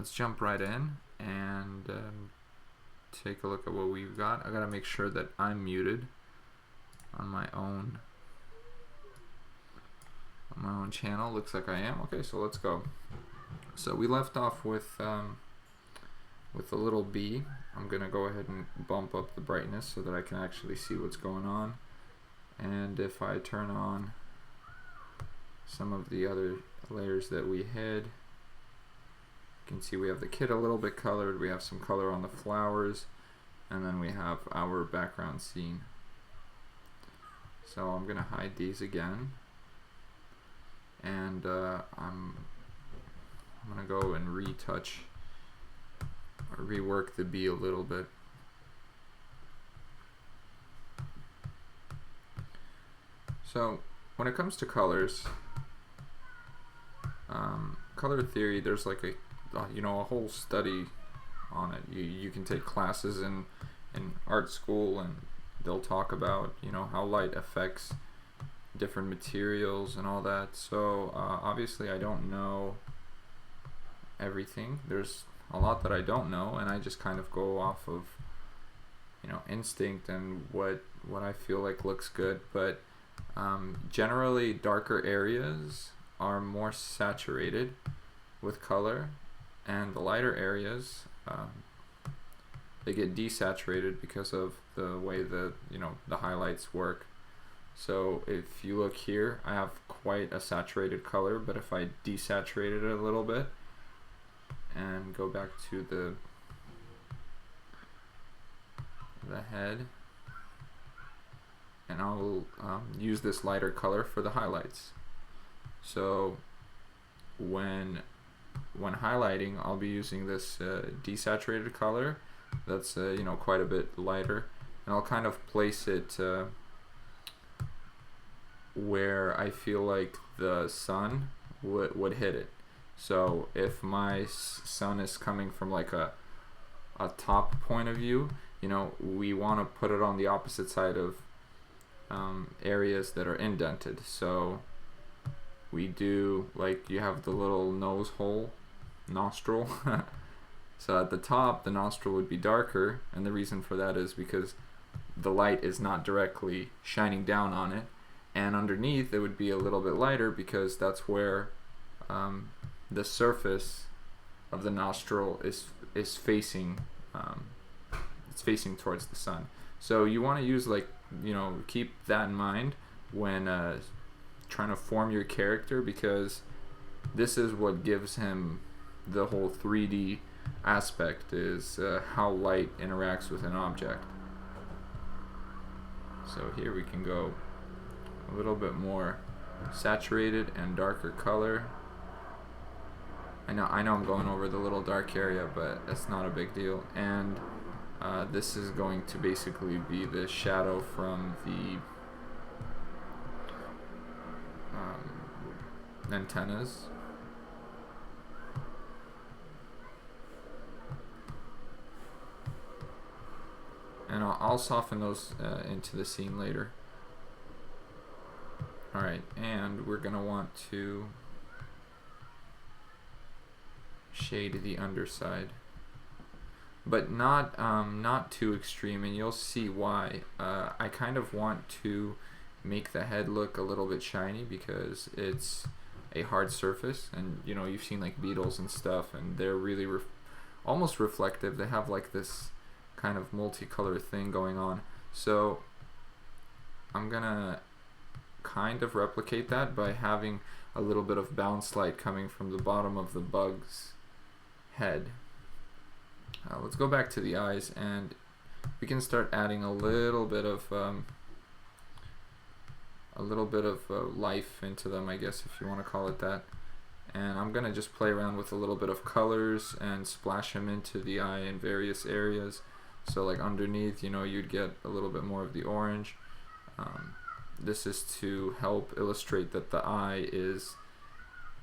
let's jump right in and take a look at what we've got. I gotta make sure that I'm muted on my own channel. Looks like I am. Okay, so let's go. So we left off with a little B. I'm gonna go ahead and bump up the brightness so that I can actually see what's going on. And if I turn on some of the other layers that we hid, you can see we have the kid a little bit colored, we have some color on the flowers, and then we have our background scene. So I'm gonna hide these again, and I'm gonna go and retouch or rework the B a little bit. So when it comes to colors, color theory, there's like a whole study on it. You can take classes in art school, and they'll talk about how light affects different materials and all that. So obviously I don't know everything. There's a lot that I don't know, and I just kind of go off of instinct and what I feel like looks good. But generally darker areas are more saturated with color, and the lighter areas they get desaturated because of the way the highlights work. So if you look here, I have quite a saturated color, but if I desaturate it a little bit and go back to the head, and I'll use this lighter color for the highlights. So when highlighting, I'll be using this desaturated color that's quite a bit lighter, and I'll kind of place it where I feel like the sun would hit it. So if my sun is coming from like a top point of view, we want to put it on the opposite side of areas that are indented. So we do, like, you have the little nose hole, nostril. So at the top, the nostril would be darker, and the reason for that is because the light is not directly shining down on it. And underneath, it would be a little bit lighter because that's where the surface of the nostril is facing. It's facing towards the sun. So you want to use keep that in mind when trying to form your character, because this is what gives him the whole 3D aspect, is how light interacts with an object. So here we can go a little bit more saturated and darker color. I know I'm going over the little dark area, but that's not a big deal. And this is going to basically be the shadow from the antennas. And I'll soften those into the scene later. Alright, and we're going to want to shade the underside, but not too extreme, and you'll see why. I kind of want to make the head look a little bit shiny because it's a hard surface, and you've seen like beetles and stuff, and they're really almost reflective. They have like this kind of multicolor thing going on. So I'm gonna kind of replicate that by having a little bit of bounce light coming from the bottom of the bug's head. Let's go back to the eyes, and we can start adding a little bit of life into them, I guess, if you want to call it that. And I'm gonna just play around with a little bit of colors and splash them into the eye in various areas. So like underneath, you'd get a little bit more of the orange. This is to help illustrate that the eye is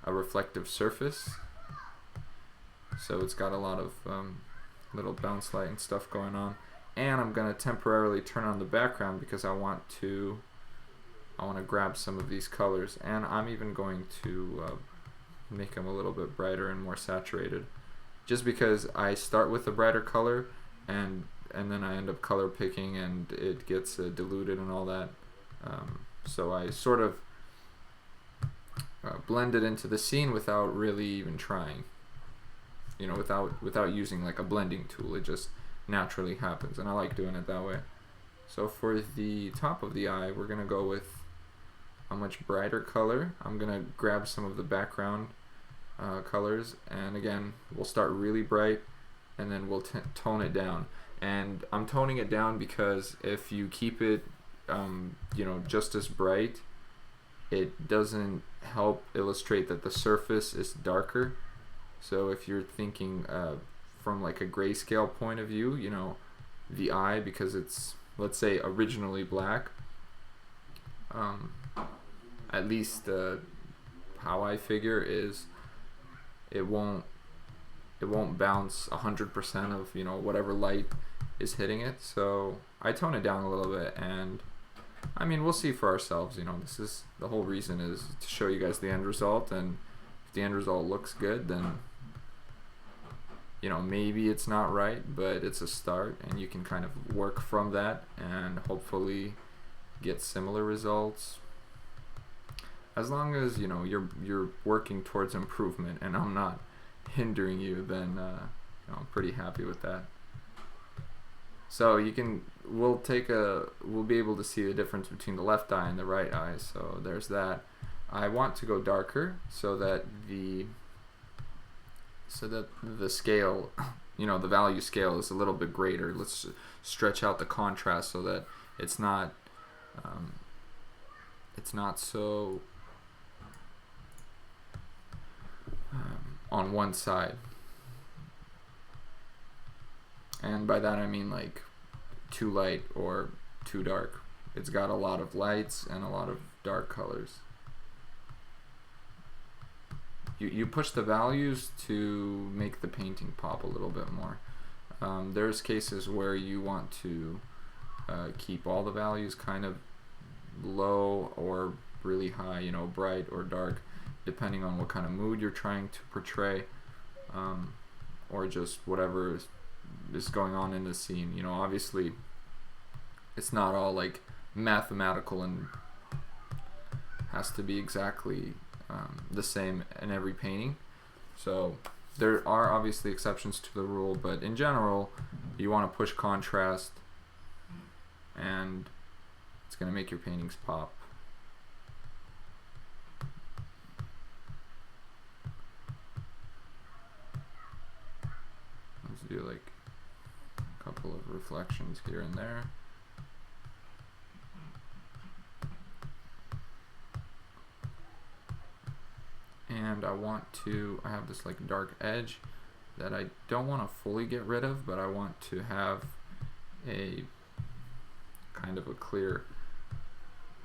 a reflective surface. So it's got a lot of little bounce light and stuff going on. And I'm going to temporarily turn on the background because I want to grab some of these colors. And I'm even going to make them a little bit brighter and more saturated. just because I start with a brighter color and then I end up color picking and it gets diluted and all that. So I sort of blend it into the scene without really even trying. Without using like a blending tool. It just naturally happens, and I like doing it that way. So for the top of the eye, we're gonna go with a much brighter color. I'm gonna grab some of the background colors, and again, we'll start really bright, and then we'll tone it down. And I'm toning it down because if you keep it, just as bright, it doesn't help illustrate that the surface is darker. So if you're thinking from like a grayscale point of view, the eye, because it's, let's say, originally black, at least how I figure is it won't bounce 100% of whatever light is hitting it. So I tone it down a little bit, and I mean, we'll see for ourselves. This is the whole reason, is to show you guys the end result, and if the end result looks good, then maybe it's not right, but it's a start, and you can kind of work from that and hopefully get similar results. As long as you're working towards improvement and I'm not hindering you, then I'm pretty happy with that. So we'll be able to see the difference between the left eye and the right eye. So there's that. I want to go darker so that the scale, the value scale is a little bit greater. Let's stretch out the contrast so that it's not so on one side. And by that I mean like too light or too dark. It's got a lot of lights and a lot of dark colors. You push the values to make the painting pop a little bit more. There's cases where you want to keep all the values kind of low or really high, bright or dark, depending on what kind of mood you're trying to portray, or just whatever is going on in the scene. Obviously it's not all like mathematical and has to be exactly the same in every painting. So there are obviously exceptions to the rule, but in general you want to push contrast, and it's going to make your paintings pop. Let's do like a couple of reflections here and there. And I have this like dark edge that I don't want to fully get rid of, but I want to have a kind of a clear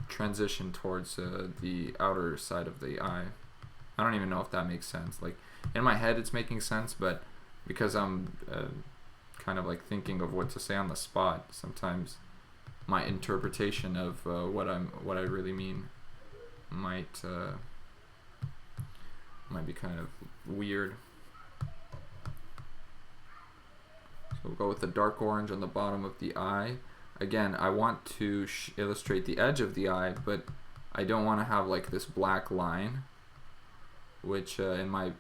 transition towards the outer side of the eye. I don't even know if that makes sense. Like in my head it's making sense, but because I'm kind of like thinking of what to say on the spot, sometimes my interpretation of what I really mean might be kind of weird. So we'll go with the dark orange on the bottom of the eye. Again, I want to illustrate the edge of the eye, but I don't want to have like this black line, which in my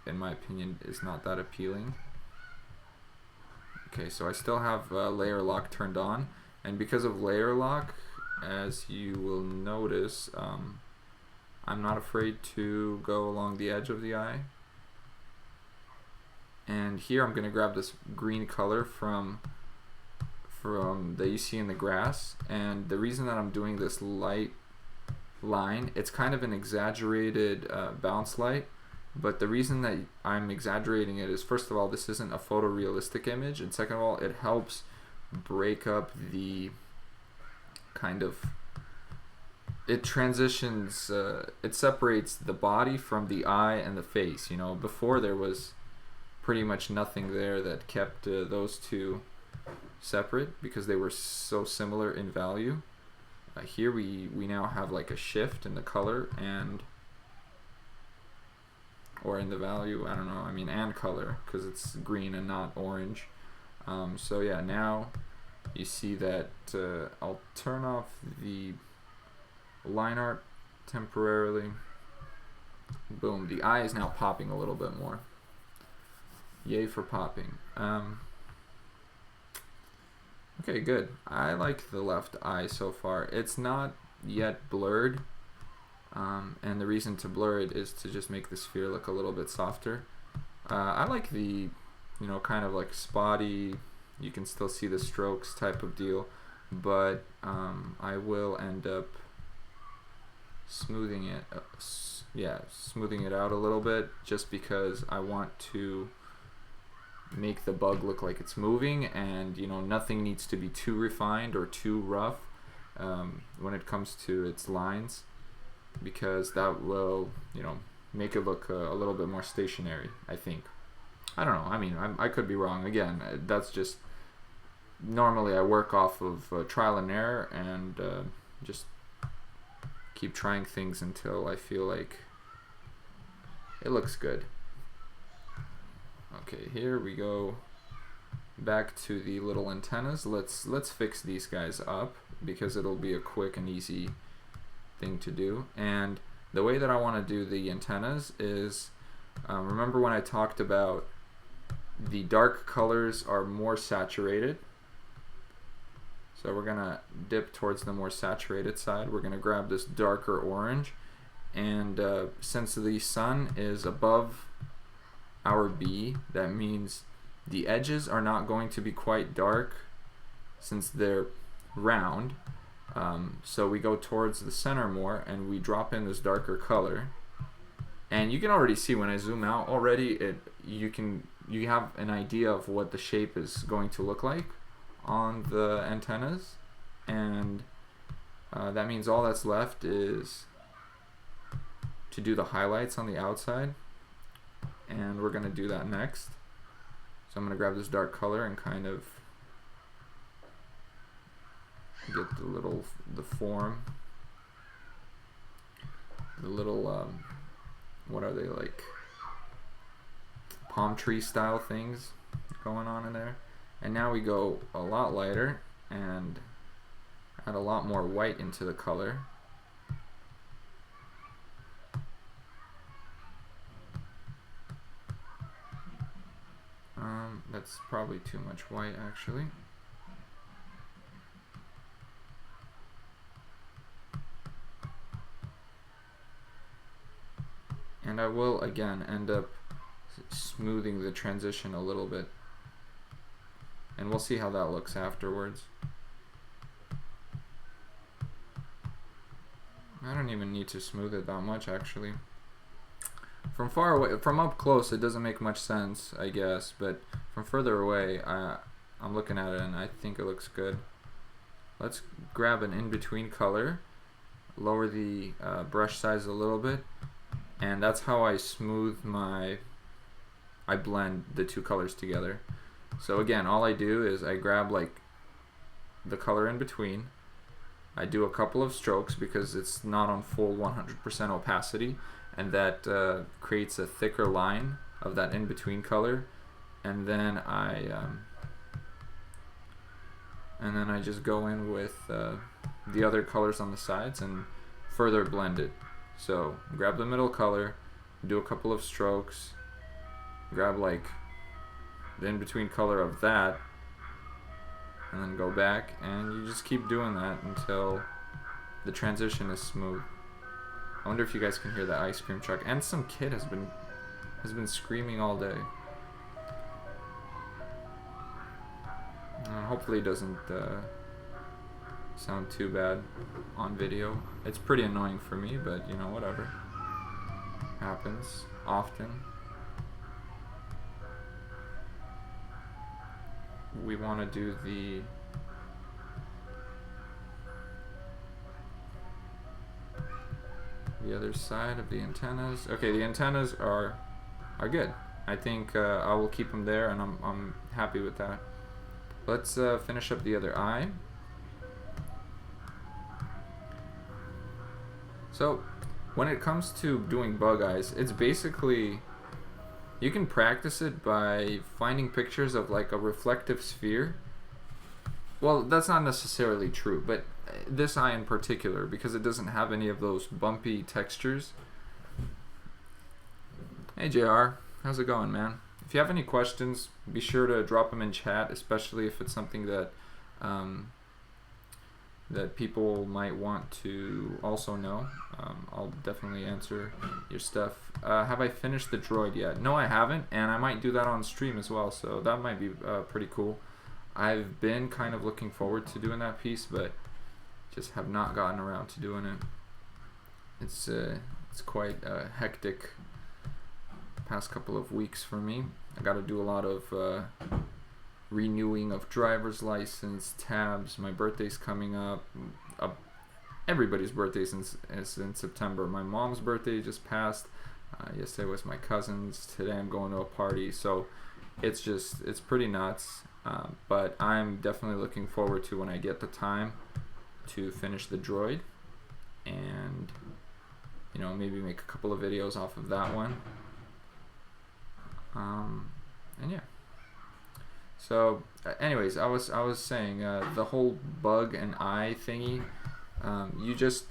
opinion is not that appealing. Okay, so I still have layer lock turned on, and because of layer lock, as you will notice, I'm not afraid to go along the edge of the eye. And here I'm going to grab this green color from that you see in the grass, and the reason that I'm doing this light line, it's kind of an exaggerated bounce light, but the reason that I'm exaggerating it is, first of all, this isn't a photorealistic image, and second of all, it helps break up the kind of, it transitions, it separates the body from the eye and the face. Before there was pretty much nothing there that kept those two separate because they were so similar in value. Here we now have like a shift in the color, and or in the value, I don't know, I mean, and color, because it's green and not orange. So yeah, now you see that I'll turn off the line art temporarily. Boom, the eye is now popping a little bit more. Yay for popping. Okay, good. I like the left eye so far. It's not yet blurred, and the reason to blur it is to just make the sphere look a little bit softer. I like the, kind of like spotty, you can still see the strokes type of deal, but I will end up smoothing it, smoothing it out a little bit, just because I want to make the bug look like it's moving, and nothing needs to be too refined or too rough when it comes to its lines, because that will make it look a little bit more stationary, I think. I don't know, I mean, I could be wrong. Again, that's just normally I work off of trial and error, and just keep trying things until I feel like it looks good. Okay, here we go back to the little antennas. Let's fix these guys up, because it'll be a quick and easy thing to do. And the way that I want to do the antennas is, remember when I talked about the dark colors are more saturated? So we're gonna dip towards the more saturated side. We're gonna grab this darker orange, and since the sun is above our B, that means the edges are not going to be quite dark since they're round. So we go towards the center more, and we drop in this darker color. And you can already see when I zoom out already, you have an idea of what the shape is going to look like on the antennas, and that means all that's left is to do the highlights on the outside, and we're going to do that next. So I'm going to grab this dark color and kind of get the form, the little what are they, like palm tree style things going on in there. And now we go a lot lighter and add a lot more white into the color. That's probably too much white, actually. And I will again end up smoothing the transition a little bit, and we'll see how that looks afterwards. I don't even need to smooth it that much, actually. From far away, from up close, it doesn't make much sense, I guess, but from further away, I'm looking at it and I think it looks good. Let's grab an in-between color, lower the brush size a little bit, and that's how I smooth I blend the two colors together. So again, all I do is I grab like the color in between, I do a couple of strokes because it's not on full 100% opacity, and that creates a thicker line of that in-between color, and then I just go in with the other colors on the sides and further blend it. So grab the middle color, do a couple of strokes, grab like the in-between color of that, and then go back, and you just keep doing that until the transition is smooth. I wonder if you guys can hear the ice cream truck, and some kid has been screaming all day. Hopefully it doesn't sound too bad on video. It's pretty annoying for me, but you know, whatever. Happens often. We want to do the other side of the antennas. Okay, the antennas are good. I think I will keep them there, and I'm happy with that. Let's finish up the other eye. So when it comes to doing bug eyes, it's basically You can practice it by finding pictures of like a reflective sphere. Well, that's not necessarily true, but this eye in particular, because it doesn't have any of those bumpy textures. Hey JR, how's it going, man? If you have any questions, be sure to drop them in chat, especially if it's something that that people might want to also know. I'll definitely answer your stuff. Have I finished the droid yet? No, I haven't, and I might do that on stream as well, so that might be pretty cool. I've been kind of looking forward to doing that piece, but just have not gotten around to doing it. It's quite hectic past couple of weeks for me. I got to do a lot of renewing of driver's license, tabs. My birthday's coming up. Everybody's birthday is in September. My mom's birthday just passed. Yesterday was my cousin's. Today I'm going to a party. So it's pretty nuts. But I'm definitely looking forward to when I get the time to finish the droid and maybe make a couple of videos off of that one. And yeah. So anyways, I was saying the whole bug and eye thingy,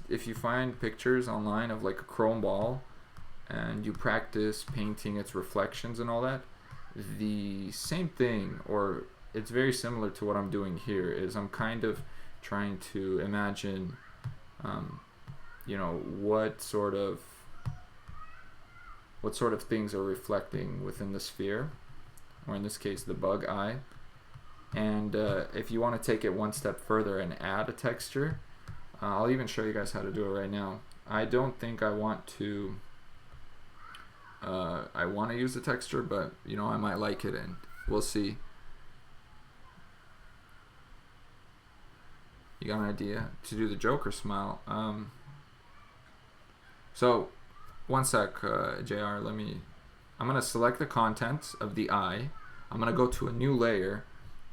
if you find pictures online of like a chrome ball and you practice painting its reflections and all that, the same thing, or it's very similar to what I'm doing here, is I'm kind of trying to imagine what sort of things are reflecting within the sphere, or in this case the bug eye. And if you want to take it one step further and add a texture, I'll even show you guys how to do it right now. I don't think I want to use the texture, but I might like it, and we'll see. You got an idea to do the Joker smile? So one sec, JR, I'm gonna select the contents of the eye. I'm gonna go to a new layer,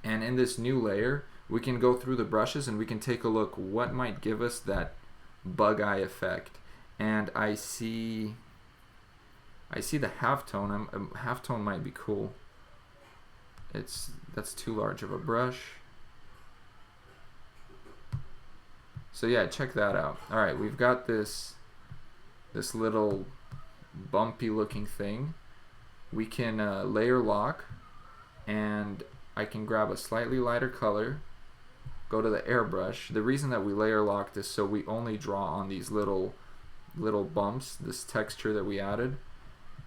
and in this new layer we can go through the brushes and we can take a look what might give us that bug eye effect. And I see the halftone. Halftone might be cool. That's too large of a brush. So yeah, check that out. Alright, we've got this little bumpy looking thing. We can layer lock, and I can grab a slightly lighter color, go to the airbrush. The reason that we layer locked is so we only draw on these little bumps, this texture that we added.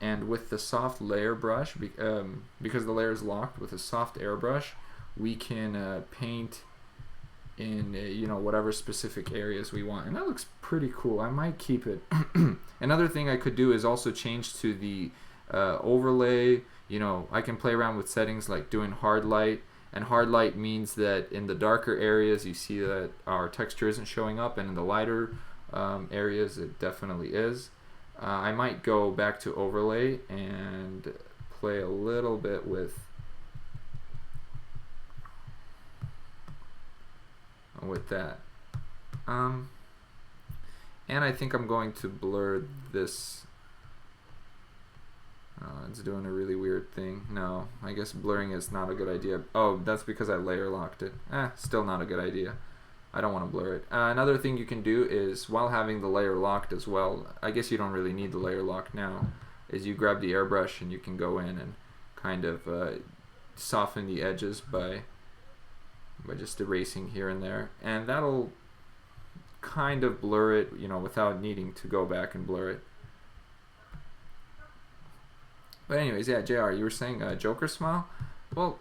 And with the soft layer brush, because the layer is locked, with a soft airbrush, we can paint in whatever specific areas we want, and that looks pretty cool. I might keep it. Another thing I could do is also change to the overlay. I can play around with settings like doing hard light, and hard light means that in the darker areas you see that our texture isn't showing up, and in the lighter areas it definitely is. I might go back to overlay and play a little bit with that. And I think I'm going to blur this. It's doing a really weird thing. No, I guess blurring is not a good idea. Oh, that's because I layer locked it. Still not a good idea. I don't want to blur it. Another thing you can do is, while having the layer locked as well, I guess you don't really need the layer lock now, is you grab the airbrush and you can go in and kind of soften the edges by just erasing here and there, and that'll kind of blur it, without needing to go back and blur it. But anyways, yeah, JR, you were saying Joker smile? Well,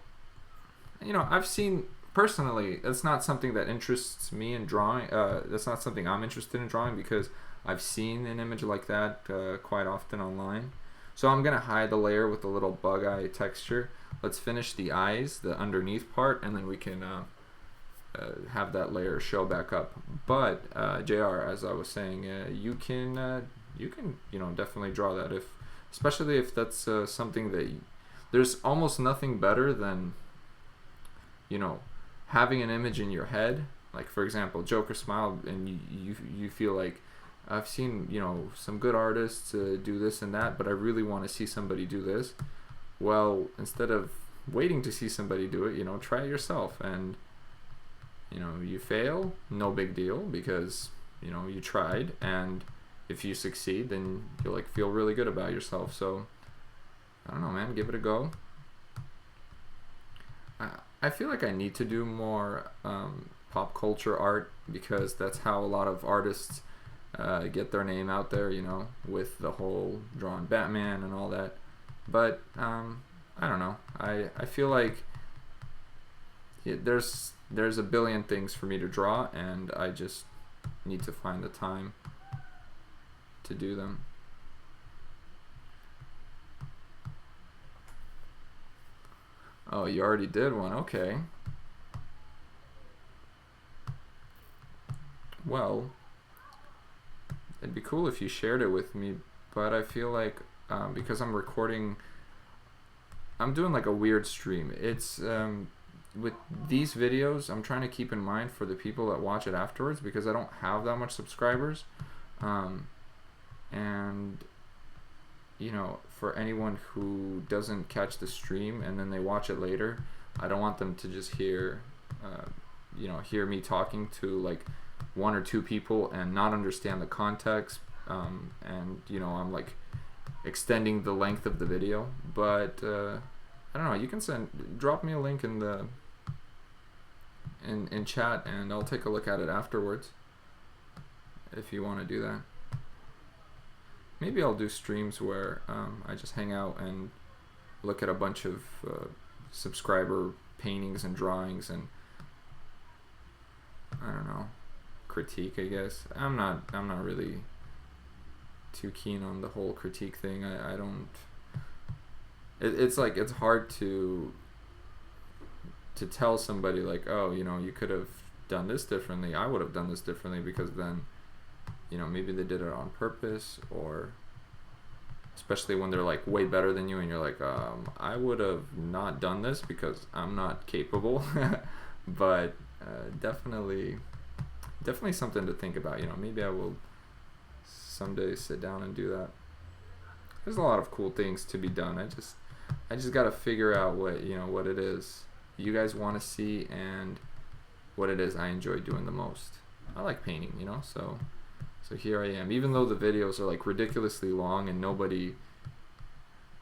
I've seen, personally, that's not something that interests me in drawing. That's not something I'm interested in drawing, because I've seen an image like that quite often online. So I'm gonna hide the layer with the little bug eye texture. Let's finish the eyes, the underneath part, and then we can have that layer show back up. But JR, as I was saying, you can definitely draw that, especially if that's something that there's almost nothing better than having an image in your head, like for example Joker smile, and you feel like, I've seen some good artists do this and that, but I really want to see somebody do this. well, instead of waiting to see somebody do it, try it yourself. And you fail, no big deal, because you tried. And if you succeed, then you'll like feel really good about yourself. So I don't know, man, give it a go. I feel like I need to do more pop culture art, because that's how a lot of artists get their name out there, with the whole drawing Batman and all that. But I don't know. I feel like there's a billion things for me to draw, and I just need to find the time to do them. Oh, you already did one. Okay. Well, it'd be cool if you shared it with me, but I feel like because I'm recording, I'm doing like a weird stream. It's with these videos, I'm trying to keep in mind for the people that watch it afterwards, because I don't have that much subscribers. And for anyone who doesn't catch the stream and then they watch it later, I don't want them to just hear me talking to like one or two people and not understand the context, and I'm like extending the length of the video. But I don't know, you can drop me a link in the in chat, and I'll take a look at it afterwards if you want to do that. Maybe I'll do streams where I just hang out and look at a bunch of subscriber paintings and drawings, and I don't know, critique, I guess. I'm not really too keen on the whole critique thing. I don't. It's like it's hard to tell somebody like, oh, you could have done this differently. I would have done this differently, because then maybe they did it on purpose, or especially when they're like way better than you and you're like, I would have not done this because I'm not capable. But definitely something to think about. Maybe I will someday sit down and do that. There's a lot of cool things to be done. I just got to figure out what it is you guys want to see and what it is I enjoy doing the most. I like painting, so here I am. Even though the videos are like ridiculously long and nobody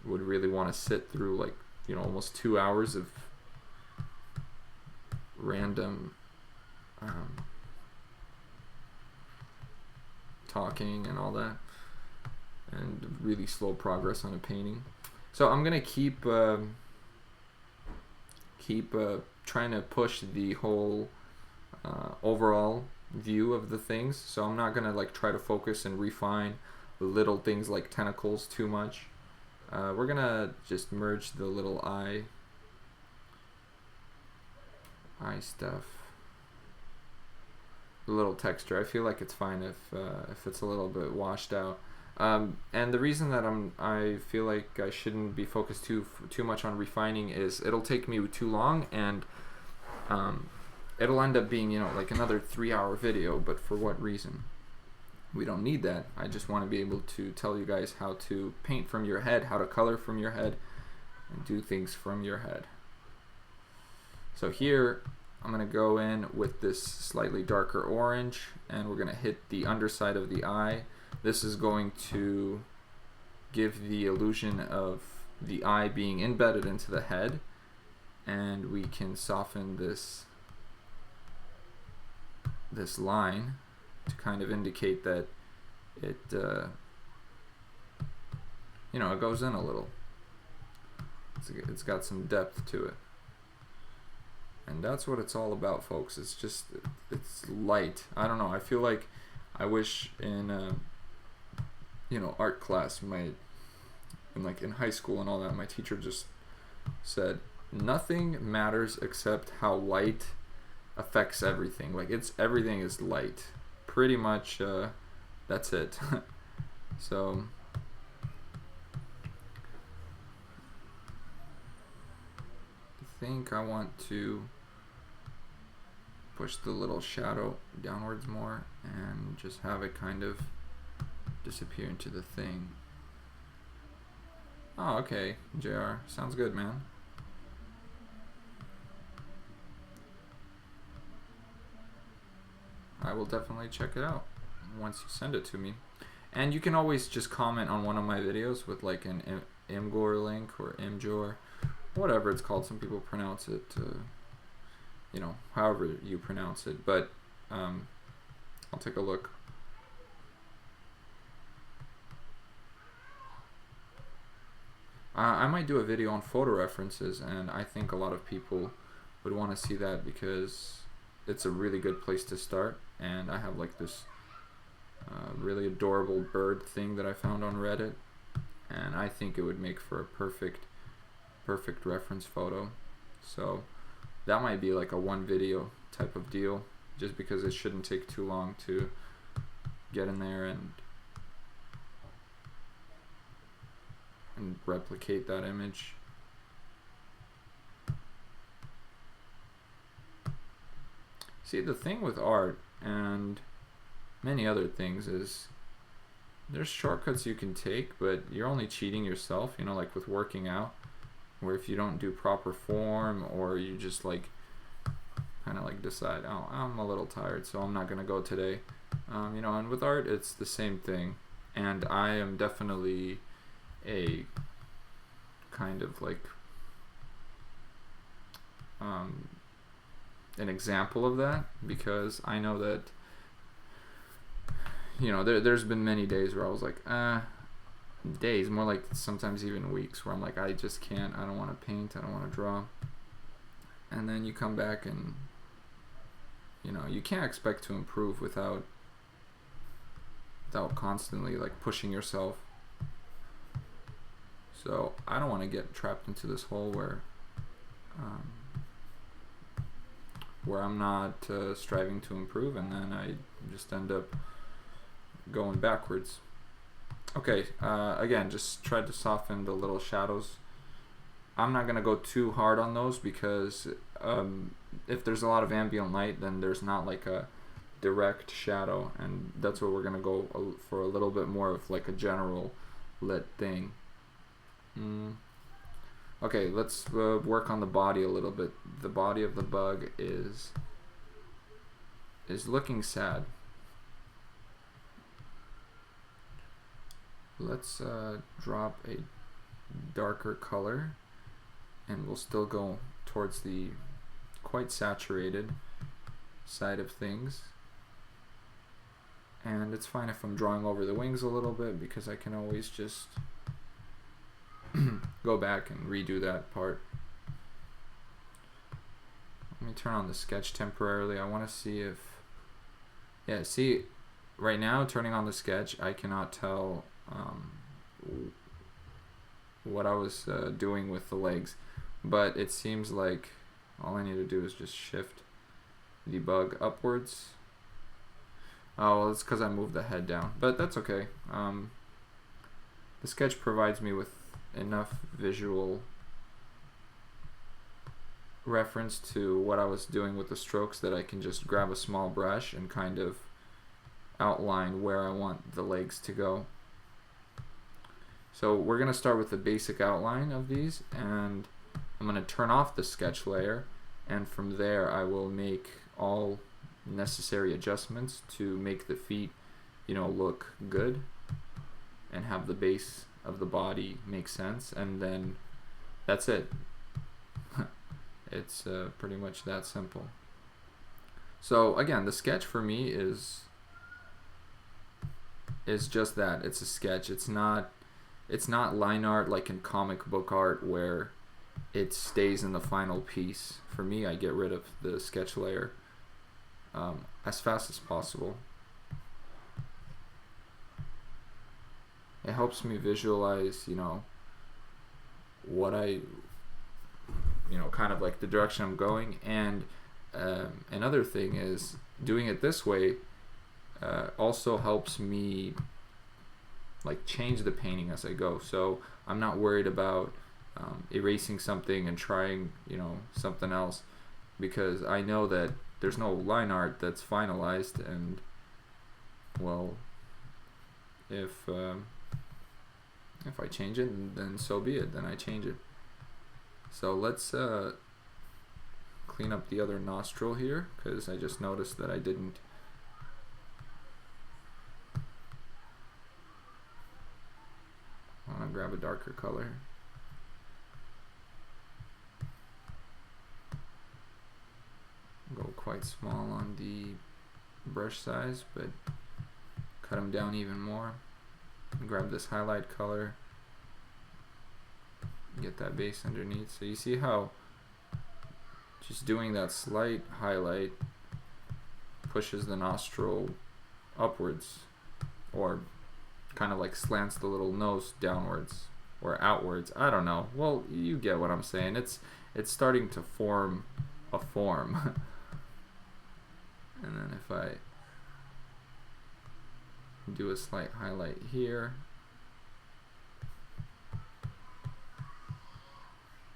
would really want to sit through like, almost 2 hours of random talking and all that, and really slow progress on a painting. So I'm gonna keep trying to push the whole overall view of the things. So I'm not gonna like try to focus and refine little things like tentacles too much. We're gonna just merge the little eye stuff, the little texture. I feel like it's fine if it's a little bit washed out. And the reason that I feel like I shouldn't be focused too much on refining is it'll take me too long, and it'll end up being like another 3-hour video. But for what reason? We don't need that. I just want to be able to tell you guys how to paint from your head, how to color from your head, and do things from your head. So here I'm going to go in with this slightly darker orange, and we're going to hit the underside of the eye. This is going to give the illusion of the eye being embedded into the head, and we can soften this line to kind of indicate that it it goes in a little. It's got some depth to it, and that's what it's all about, folks. It's light. I don't know, I feel like I wish in art class, in high school and all that, my teacher just said nothing matters except how light affects everything. Like everything is light, pretty much. That's it. So I think I want to push the little shadow downwards more and just have it kind of disappear into the thing. Oh, okay, JR. Sounds good, man. I will definitely check it out once you send it to me. And you can always just comment on one of my videos with like an Imgur link or Imgur, whatever it's called. Some people pronounce it, however you pronounce it. But I'll take a look. I might do a video on photo references, and I think a lot of people would want to see that because it's a really good place to start. And I have like this really adorable bird thing that I found on Reddit, and I think it would make for a perfect reference photo. So that might be like a one video type of deal, just because it shouldn't take too long to get in there and replicate that image. See, the thing with art and many other things is there's shortcuts you can take, but you're only cheating yourself, like with working out, where if you don't do proper form, or you just like kind of like decide, oh, I'm a little tired, so I'm not gonna go today, and with art it's the same thing. And I am definitely a kind of like an example of that, because I know that there's been many days where I was like, days, more like sometimes even weeks, where I'm like, I just can't, I don't want to paint, I don't want to draw. And then you come back and you can't expect to improve without constantly like pushing yourself. So I don't want to get trapped into this hole where I'm not striving to improve, and then I just end up going backwards. Okay, again, just try to soften the little shadows. I'm not going to go too hard on those, because if there's a lot of ambient light, then there's not like a direct shadow, and that's what we're going to go for, a little bit more of like a general lit thing. Okay, let's work on the body a little bit. The body of the bug is looking sad. Let's drop a darker color, and we'll still go towards the quite saturated side of things. And it's fine if I'm drawing over the wings a little bit, because I can always just go back and redo that part. Let me turn on the sketch temporarily. I want to see if, yeah, see, right now turning on the sketch, I cannot tell what I was doing with the legs, but it seems like all I need to do is just shift the bug upwards. Oh, well, it's because I moved the head down, but that's okay. The sketch provides me with enough visual reference to what I was doing with the strokes that I can just grab a small brush and kind of outline where I want the legs to go. So we're going to start with the basic outline of these, and I'm going to turn off the sketch layer, and from there I will make all necessary adjustments to make the feet, look good and have the base of the body make sense, and then that's it. It's pretty much that simple. So again, the sketch for me is just that. It's a sketch. It's not line art like in comic book art where it stays in the final piece. For me, I get rid of the sketch layer as fast as possible. It helps me visualize, what I, kind of like the direction I'm going. And another thing is, doing it this way also helps me like change the painting as I go. So I'm not worried about erasing something and trying, something else, because I know that there's no line art that's finalized, and well, if If I change it, then so be it, then I change it. So let's clean up the other nostril here, because I just noticed that I didn't. I want to grab a darker color. Go quite small on the brush size, but cut them down even more. Grab this highlight color, get that base underneath. So you see how just doing that slight highlight pushes the nostril upwards, or kind of like slants the little nose downwards or outwards. I don't know. Well, you get what I'm saying. It's starting to form a form. And then if I do a slight highlight here,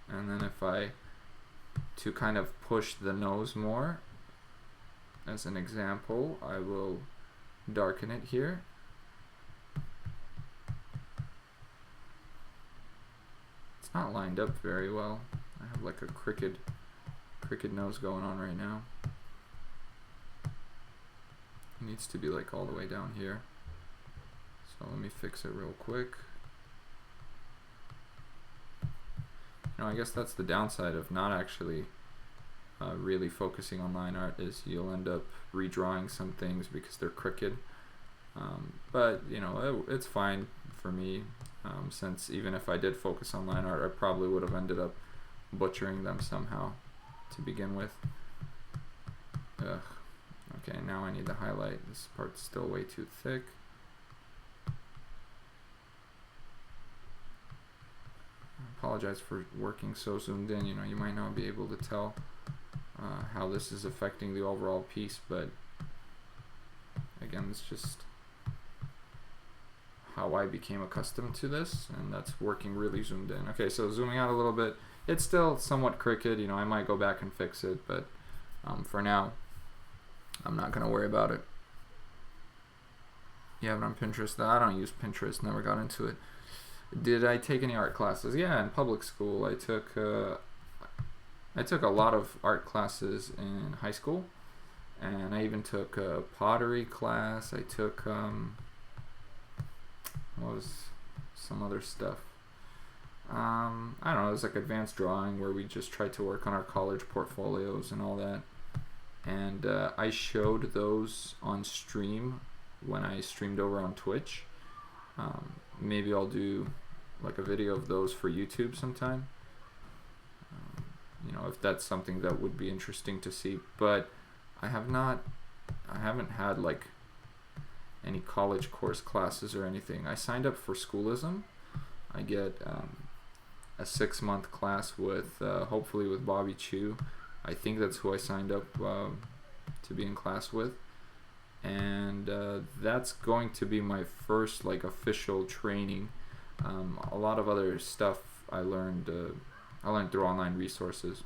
and then if I, to kind of push the nose more, as an example, I will darken it here. It's not lined up very well. I have like a crooked nose going on right now. It needs to be like all the way down here. So let me fix it real quick. You know, I guess that's the downside of not actually really focusing on line art, is you'll end up redrawing some things because they're crooked. But you know, it's fine for me, since even if I did focus on line art, I probably would have ended up butchering them somehow to begin with. Ugh. Okay, now I need to highlight. This part's still way too thick. I apologize for working so zoomed in. You know, you might not be able to tell how this is affecting the overall piece, but again, it's just how I became accustomed to this, and that's working really zoomed in. Okay, so zooming out a little bit, it's still somewhat crooked. You know, I might go back and fix it, but for now, I'm not going to worry about it. You have it on Pinterest? I don't use Pinterest, never got into it. Did I take any art classes? Yeah, in public school I took a lot of art classes in high school, and I even took a pottery class. I took what was some other stuff? I don't know, it was like advanced drawing, where we just tried to work on our college portfolios and all that. And I showed those on stream when I streamed over on Twitch. Maybe I'll do like a video of those for YouTube sometime. You know, if that's something that would be interesting to see. But I haven't had like any college course classes or anything. I signed up for Schoolism. I get a 6-month class with hopefully with Bobby Chu. I think that's who I signed up to be in class with, and that's going to be my first like official training. A lot of other stuff I learned through online resources,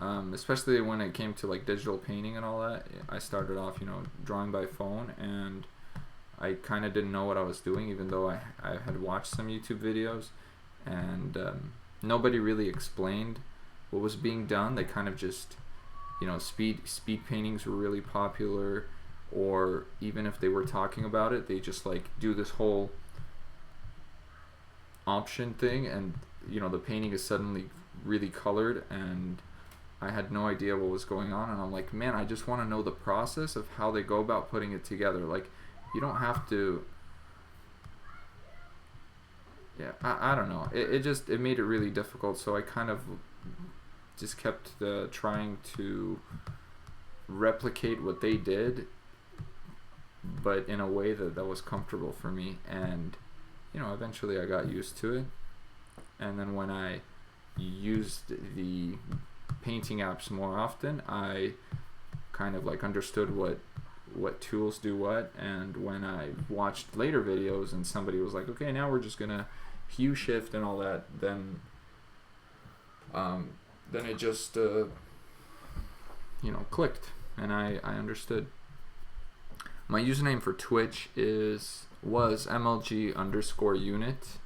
especially when it came to like digital painting and all that. I started off, you know, drawing by phone, and I kind of didn't know what I was doing, even though I had watched some YouTube videos, and nobody really explained what was being done. They kind of just, you know, speed paintings were really popular, or even if they were talking about it, they just like do this whole option thing, and you know, the painting is suddenly really colored, and I had no idea what was going on. And I'm like, man, I just want to know the process of how they go about putting it together. Like, you don't have to, yeah, I don't know, it made it really difficult. So I kind of just kept trying to replicate what they did, but in a way that was comfortable for me. And you know, eventually I got used to it, and then when I used the painting apps more often, I kind of like understood what tools do what. And when I watched later videos and somebody was like, okay, now we're just gonna hue shift and all that, then it just you know, clicked, and I understood. My username for Twitch is was MLG_unit,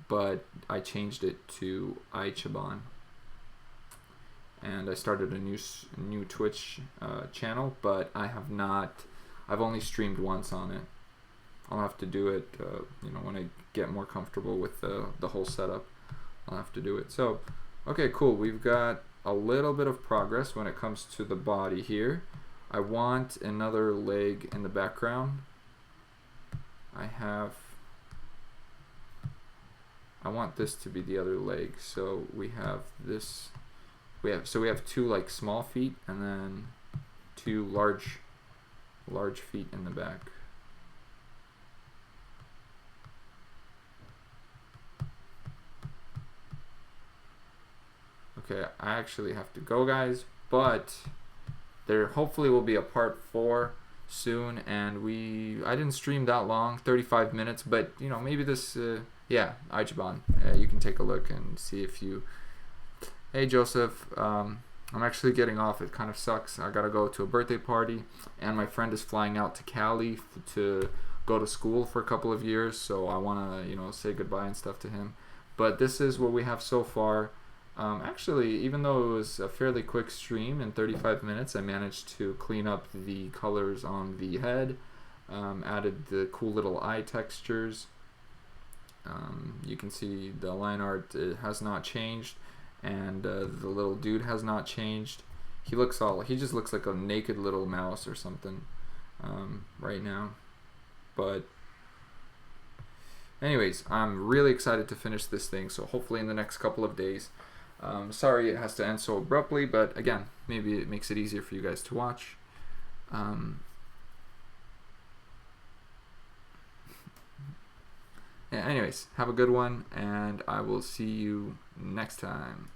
but I changed it to Ichiban, and I started a new Twitch channel, but I've only streamed once on it. I'll have to do it, when I get more comfortable with the whole setup. I'll have to do it. So, okay, cool. We've got a little bit of progress when it comes to the body here. I want another leg in the background. I want this to be the other leg. So we have this. We have two like small feet and then two large feet in the back. Okay, I actually have to go, guys, but there hopefully will be a part 4 soon, and I didn't stream that long, 35 minutes, but maybe this Ichiban, you can take a look and see if you. Hey Joseph, I'm actually getting off. It kind of sucks. I gotta go to a birthday party, and my friend is flying out to Cali to go to school for a couple of years, so I wanna say goodbye and stuff to him. But this is what we have so far. Actually, even though it was a fairly quick stream in 35 minutes, I managed to clean up the colors on the head, added the cool little eye textures. You can see the line art, it has not changed, and the little dude has not changed. He just looks like a naked little mouse or something right now. But anyways, I'm really excited to finish this thing, so hopefully in the next couple of days. Sorry it has to end so abruptly, but again, maybe it makes it easier for you guys to watch. Anyways, have a good one, and I will see you next time.